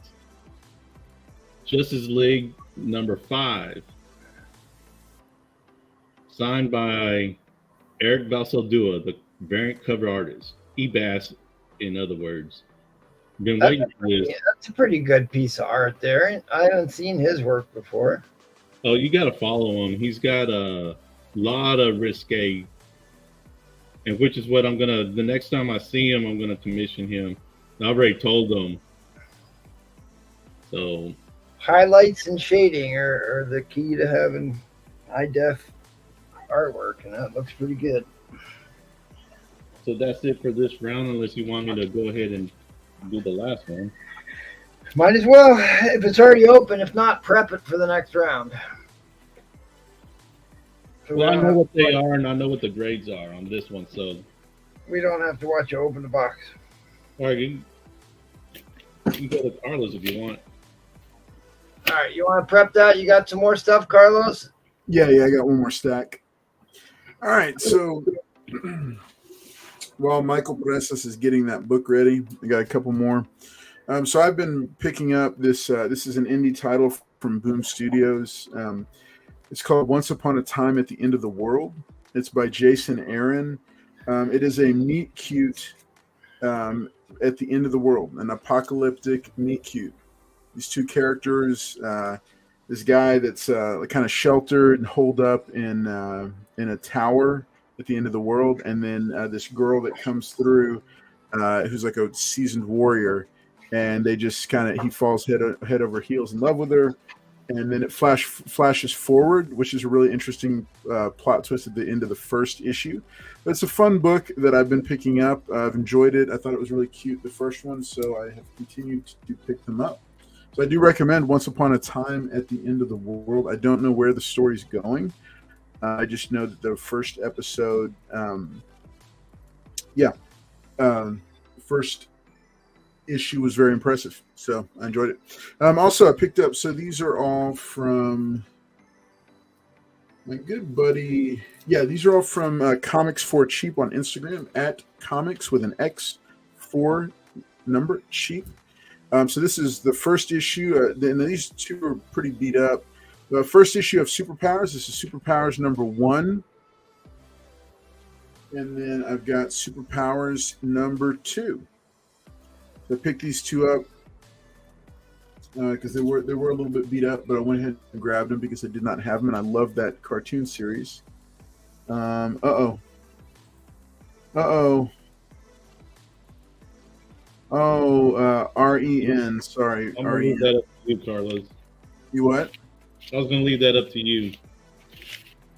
Justice League number 5, signed by Eric Balsaldua, the variant cover artist. EBAS, in other words. Been waiting for this. That's a pretty good piece of art there. I haven't seen his work before. Oh, you got to follow him. He's got a lot of risque, and which is what the next time I see him, I'm gonna commission him. I already told him. So Highlights and shading are the key to having high def artwork, and that looks pretty good. So that's it for this round, unless you want me to go ahead and do the last one. Might as well, if it's already open. If not, prep it for the next round. So Well, I know what they are, and I know what the grades are on this one. So, we don't have to watch you open the box. all right, you can go to Carlos if you want. All right, you want to prep that? You got some more stuff, Carlos? Yeah, I got one more stack. All right, so while Michael Presas is getting that book ready, I got a couple more. So I've been picking up this. This is an indie title from Boom Studios. It's called Once Upon a Time at the End of the World. It's by Jason Aaron. It is a meet cute at the end of the world, an apocalyptic meet cute. These two characters, this guy that's kind of sheltered and holed up in a tower at the end of the world, and then this girl that comes through who's like a seasoned warrior, and they just he falls head over heels in love with her, and then it flashes forward, which is a really interesting plot twist at the end of the first issue. But it's a fun book that I've been picking up. I've enjoyed it. I thought it was really cute, the first one, so I have continued to pick them up. So I do recommend Once Upon a Time at the End of the World. I don't know where the story's going. I just know that the first episode, first issue was very impressive. So I enjoyed it. Also, I picked up, so these are all from my good buddy. Yeah, these are all from Comics for Cheap on Instagram, at comics with an X 4 number cheap. So this is the first issue. And these two are pretty beat up. The first issue of Superpowers. This is Superpowers number 1. And then I've got Superpowers number 2. So I picked these two up because they were a little bit beat up, but I went ahead and grabbed them because I did not have them, and I love that cartoon series. REN. Sorry, I'm gonna REN. leave that up to you, Carlos. You what? I was gonna leave that up to you.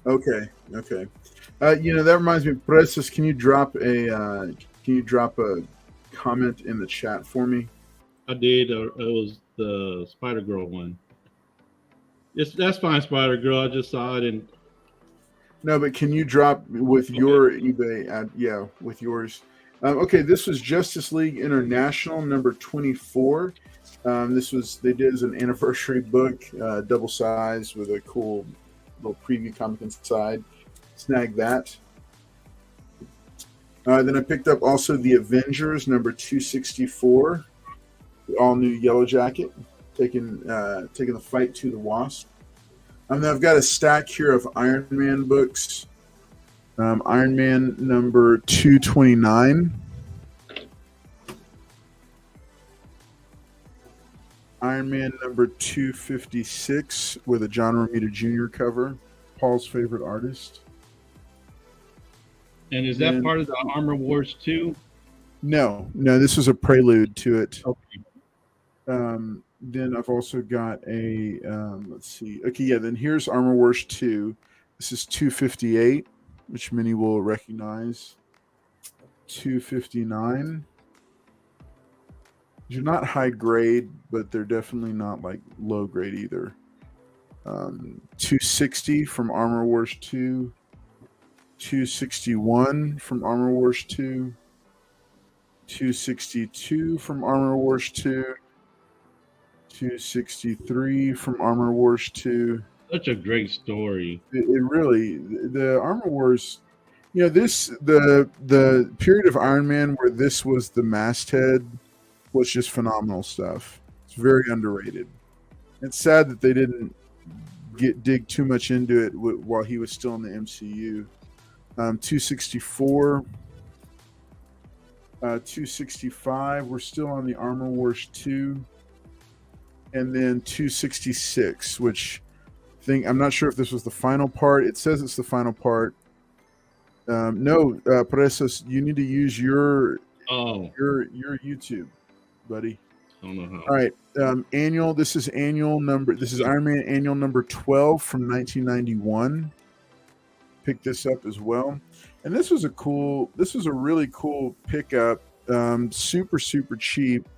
Okay. That reminds me, Presas, can you drop a comment in the chat for me? I did. It was the Spider Girl one. That's fine, Spider Girl. I just saw it and. No, but can you drop with your eBay ad? Yeah, with yours. Okay, this was Justice League International number 24. They did as an anniversary book, double size with a cool little preview comic inside. Snag that. Then I picked up also the Avengers number 264, the all new Yellow Jacket, taking the fight to the Wasp. And then I've got a stack here of Iron Man books. Iron Man number 229. Iron Man number 256 with a John Romita Jr. cover. Paul's favorite artist. And is that part of the Armor Wars 2? No, this was a prelude to it. Okay. Then I've also got a, let's see. Okay, yeah, then here's Armor Wars 2. This is 258, which many will recognize. 259. They're not high grade, but they're definitely not like low grade either. 260 from Armor Wars 2. 261 from Armor Wars 2. 262 from Armor Wars 2. 263 from Armor Wars 2. Such a great story. It really, the Armor Wars, the period of Iron Man where this was the masthead was just phenomenal stuff. It's very underrated. It's sad that they didn't dig too much into it while he was still in the MCU. 264, 265. We're still on the Armor Wars 2, and then 266, which I'm not sure if this was the final part. It says it's the final part. No, Presos, you need to use your YouTube, buddy. I don't know how. All right, annual. This is annual number. This is Iron Man annual number 12 from 1991. Picked this up as well, and this was a really cool pickup. Super cheap.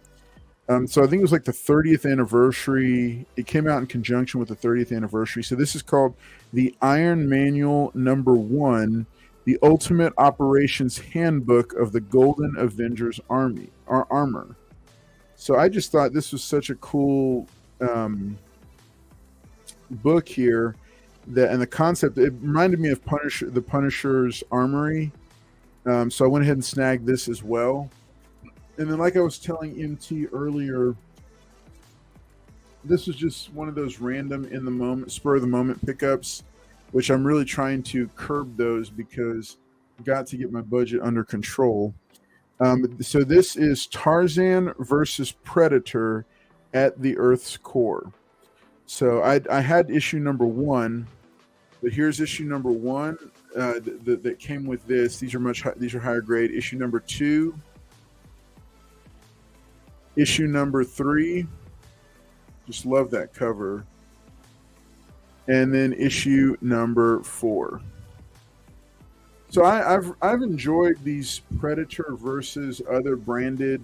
So I think it was like the 30th anniversary. It came out in conjunction with the 30th anniversary. So this is called the Iron Manual number 1, the Ultimate Operations Handbook of the Golden Avengers Armor. So I just thought this was such a cool book here, and the concept, it reminded me of the Punisher's Armory. So I went ahead and snagged this as well. And then, like I was telling MT earlier, this was just one of those random spur of the moment pickups, which I'm really trying to curb those because I've got to get my budget under control. So this is Tarzan versus Predator at the Earth's core. So I had issue number 1, but here's issue number 1 that came with this. These are higher grade. Issue number 2. Issue number 3, just love that cover. And then issue number 4. So I've enjoyed these Predator versus other branded,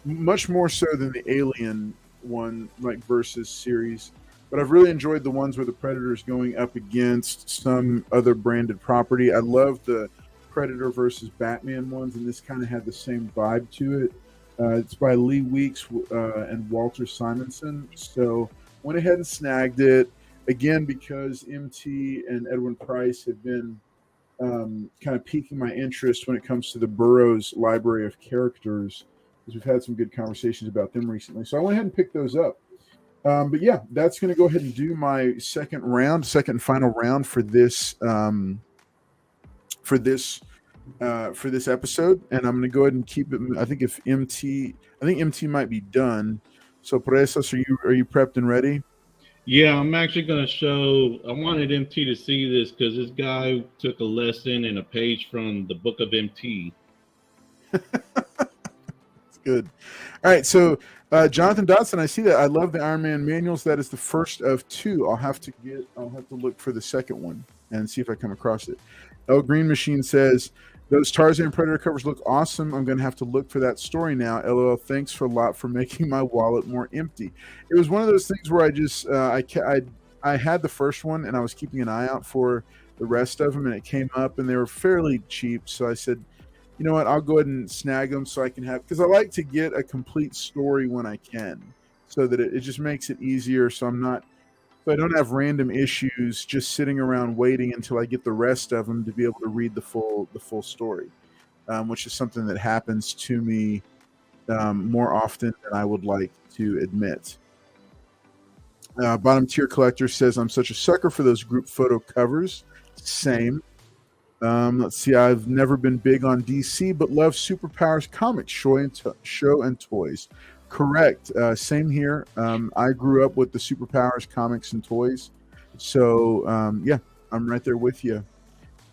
much more so than the Alien one, like versus series. But I've really enjoyed the ones where the Predator is going up against some other branded property. I love the Predator versus Batman ones, and this kind of had the same vibe to it. It's by Lee Weeks and Walter Simonson. So went ahead and snagged it again because MT and Edwin Price have been kind of piquing my interest when it comes to the Burroughs library of characters, because we've had some good conversations about them recently. So I went ahead and picked those up. But yeah, that's going to go ahead and do my second and final round for this episode, and I'm going to go ahead and keep it. I think MT might be done. So Presos, are you prepped and ready? Yeah, I'm actually going to show. I wanted MT to see this because this guy took a lesson and a page from the book of MT. It's good. All right, so Jonathan Dodson, I see that. I love the Iron Man manuals. That is the first of 2. I'll have to look for the second one and see if I come across it. El Green Machine says, those Tarzan Predator covers look awesome. I'm going to have to look for that story now. LOL, thanks a lot for making my wallet more empty. It was one of those things where I just, I had the first one and I was keeping an eye out for the rest of them, and it came up and they were fairly cheap. So I said, you know what, I'll go ahead and snag them so I can have, because I like to get a complete story when I can, so that it just makes it easier. So I don't have random issues just sitting around waiting until I get the rest of them to be able to read the full story, which is something that happens to me more often than I would like to admit. Bottom Tier Collector says, I'm such a sucker for those group photo covers. Same. Let's see. I've never been big on DC, but love Superpowers comics, show and toys. Correct. Same here. I grew up with the Superpowers comics and toys, so yeah, I'm right there with you.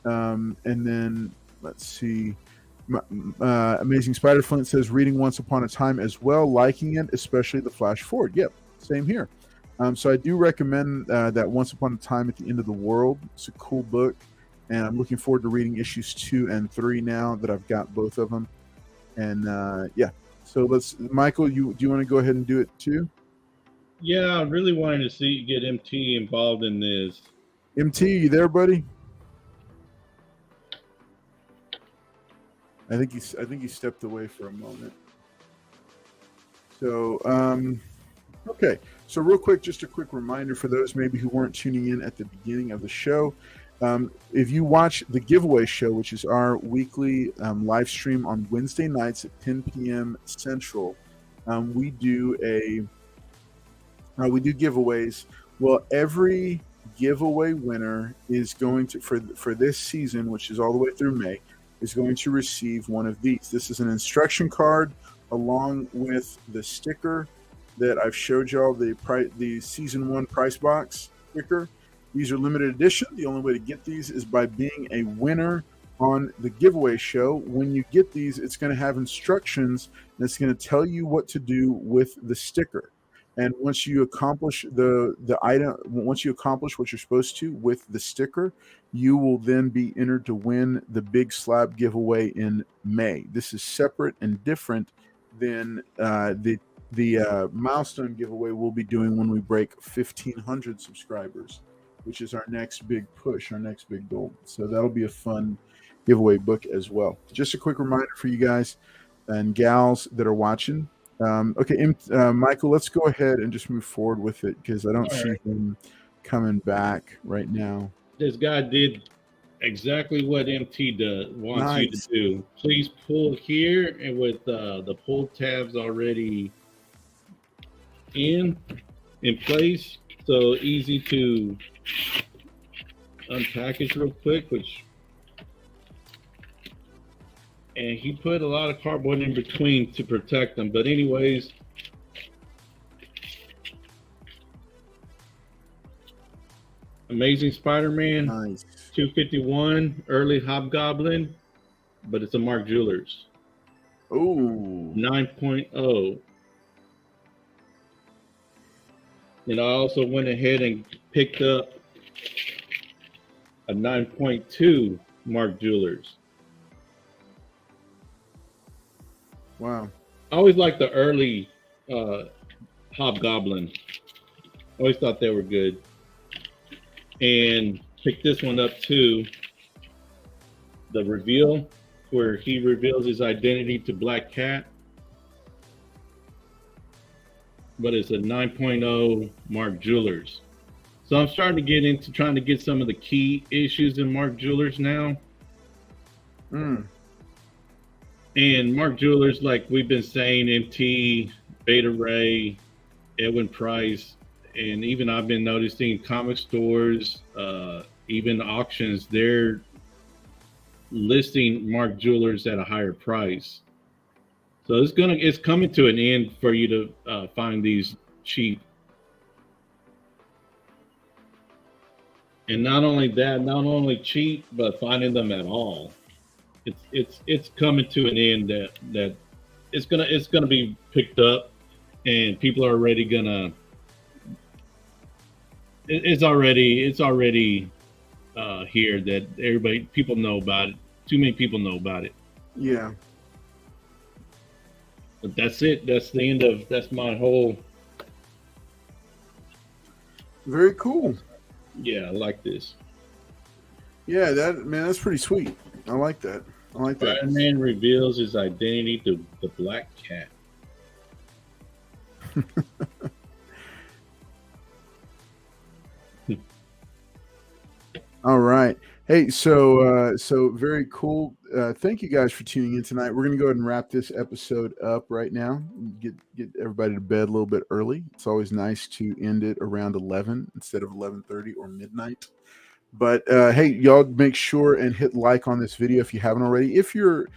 And then let's see. Amazing Spider Flint says reading Once Upon a Time as well, liking it, especially the Flash Forward. Yep, same here. So I do recommend that Once Upon a Time at the End of the World. It's a cool book, and I'm looking forward to reading issues 2 and 3 now that I've got both of them. And yeah, so let's, Michael, do you want to go ahead and do it too? Yeah, I really wanted to get MT involved in this. MT, you there, buddy? I think he stepped away for a moment. So okay. So real quick, just a quick reminder for those maybe who weren't tuning in at the beginning of the show. If you watch the giveaway show, which is our weekly live stream on Wednesday nights at 10 p.m. Central, we do giveaways. Well, every giveaway winner is going to for this season, which is all the way through May, is going to receive one of these. This is an instruction card along with the sticker that I've showed y'all, the season 1 price box sticker. These are limited edition. The only way to get these is by being a winner on the giveaway show. When you get these, it's going to have instructions and it's going to tell you what to do with the sticker. And once you accomplish the item, once you accomplish what you're supposed to with the sticker, you will then be entered to win the big slab giveaway in May. This is separate and different than the milestone giveaway we'll be doing when we break 1,500 subscribers, which is our next big push, our next big goal. So that'll be a fun giveaway book as well. Just a quick reminder for you guys and gals that are watching. Okay, Michael, let's go ahead and just move forward with it because I don't see him coming back right now. This guy did exactly what MT wants you to do. Please pull here, and with the pull tabs already in place, so easy to unpackage real quick. And he put a lot of cardboard in between to protect them. But anyways, Amazing Spider-Man, nice. 251, early Hobgoblin, but it's a Mark Jewelers. Oh, 9.0. And I also went ahead and picked up a 9.2 Mark Jewelers. Wow. I always liked the early Hobgoblin. Always thought they were good. And picked this one up too. The reveal, where he reveals his identity to Black Cat. But it's a 9.0 Mark Jewelers. So I'm starting to get into trying to get some of the key issues in Mark Jewelers now. And Mark Jewelers, like we've been saying, MT, Beta Ray, Edwin Price, and even I've been noticing comic stores, even auctions, they're listing Mark Jewelers at a higher price. So it's coming to an end for you to find these cheap. And not only cheap, but finding them at all. It's coming to an end that it's gonna be picked up, and people are already gonna. It's already here that people know about it. Too many people know about it. Yeah. But that's it. That's my whole. Very cool. Yeah, I like this. Yeah, that's pretty sweet. I like that. Spider-Man reveals his identity to the Black Cat. All right. Hey, so very cool. Thank you guys for tuning in tonight. We're gonna go ahead and wrap this episode up right now. Get everybody to bed a little bit early. It's always nice to end it around 11 instead of 11:30 or midnight. But hey, y'all make sure and hit like on this video if you haven't already. If you're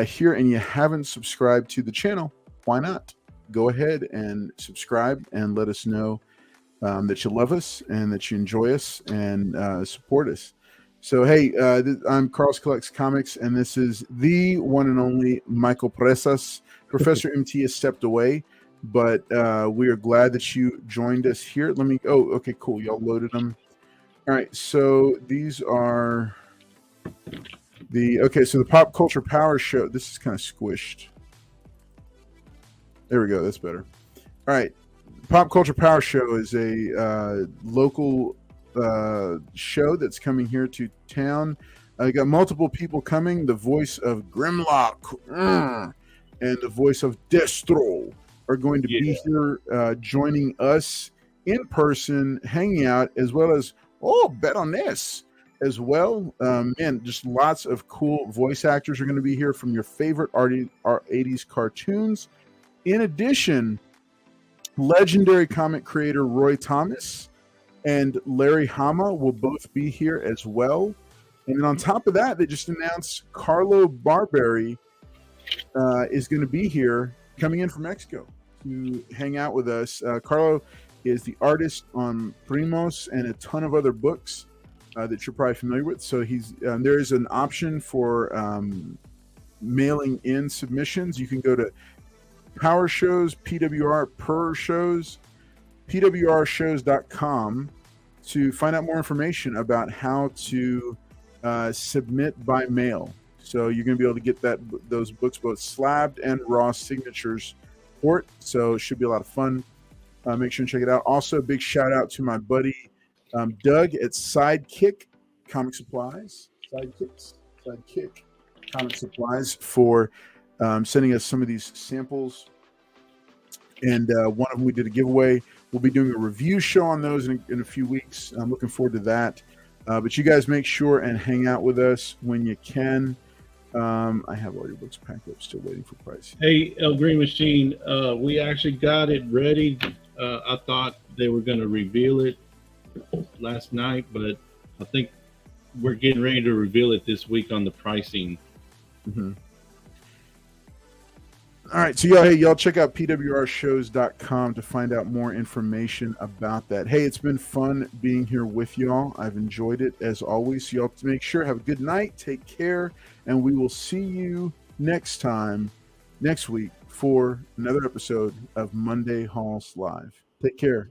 here and you haven't subscribed to the channel, why not? Go ahead and subscribe and let us know that you love us and that you enjoy us and support us. So, hey, I'm Carl's Collects Comics, and this is the one and only Michael Presas. Professor MT has stepped away, but we are glad that you joined us here. Oh, okay, cool. Y'all loaded them. All right, so these are the Pop Culture Power Show. This is kind of squished. There we go. That's better. All right. Pop Culture Power Show is a local show that's coming here to town. I got multiple people coming. The voice of Grimlock and the voice of Destro are going to be here joining us in person, hanging out, as well as bet on this as well. Man, just lots of cool voice actors are going to be here from your favorite 80s cartoons. In addition, legendary comic creator Roy Thomas and Larry Hama will both be here as well. And then on top of that, they just announced Carlo Barberi is going to be here, coming in from Mexico to hang out with us. Carlo is the artist on Primos and a ton of other books that you're probably familiar with. So there is an option for mailing in submissions. You can go to Power Shows, PWR Per Shows, pwrshows.com to find out more information about how to submit by mail. So you're going to be able to get those books, both slabbed and raw signatures for it. So it should be a lot of fun. Make sure and check it out. Also, a big shout out to my buddy Doug at Sidekick Comic Supplies. Sidekick Comic Supplies for sending us some of these samples. And one of them we did a giveaway. We'll be doing a review show on those in a few weeks. I'm looking forward to that. But you guys make sure and hang out with us when you can. I have all your books packed up, still waiting for price. Hey, El Green Machine, we actually got it ready. I thought they were going to reveal it last night, but I think we're getting ready to reveal it this week on the pricing. Mm-hmm. All right, so y'all check out pwrshows.com to find out more information about that. Hey, it's been fun being here with y'all. I've enjoyed it as always. So y'all make sure, have a good night, take care, and we will see you next week for another episode of Monday Halls Live. Take care.